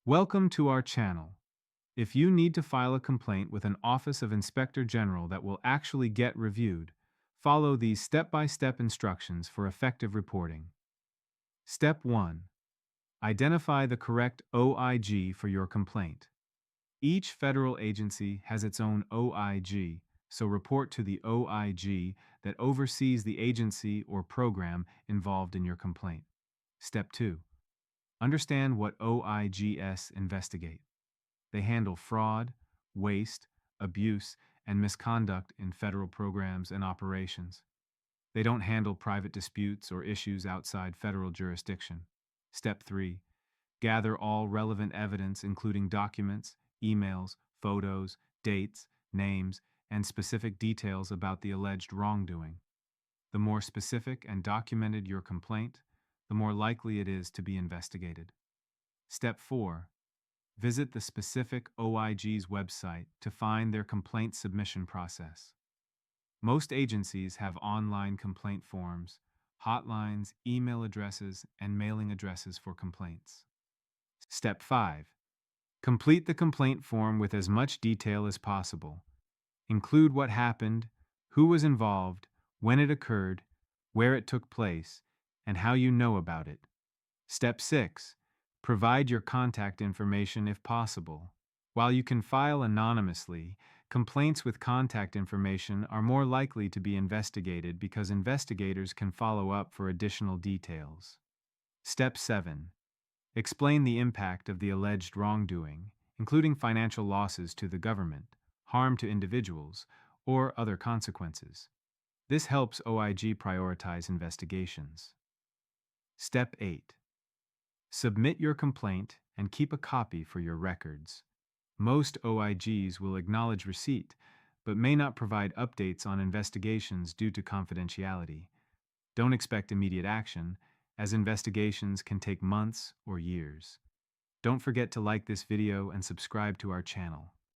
Welcome to our channel. If you need to file a complaint with an Office of Inspector General that will actually get reviewed, follow these step-by-step instructions for effective reporting. Step 1. Identify the correct OIG for your complaint. Each federal agency has its own OIG, so report to the OIG that oversees the agency or program involved in your complaint. Step 2. Understand what OIGs investigate. They handle fraud, waste, abuse, and misconduct in federal programs and operations. They don't handle private disputes or issues outside federal jurisdiction. Step 3. Gather all relevant evidence, including documents, emails, photos, dates, names, and specific details about the alleged wrongdoing. The more specific and documented your complaint, the more likely it is to be investigated. Step 4. Visit the specific OIG's website to find their complaint submission process. Most agencies have online complaint forms, hotlines, email addresses, and mailing addresses for complaints. Step 5. Complete the complaint form with as much detail as possible. Include what happened, who was involved, when it occurred, where it took place, and how you know about it. Step 6. Provide your contact information if possible. While you can file anonymously, complaints with contact information are more likely to be investigated because investigators can follow up for additional details. Step 7. Explain the impact of the alleged wrongdoing, including financial losses to the government, harm to individuals, or other consequences. This helps OIG prioritize investigations. Step 8. Submit your complaint and keep a copy for your records. Most OIGs will acknowledge receipt, but may not provide updates on investigations due to confidentiality. Don't expect immediate action, as investigations can take months or years. Don't forget to like this video and subscribe to our channel.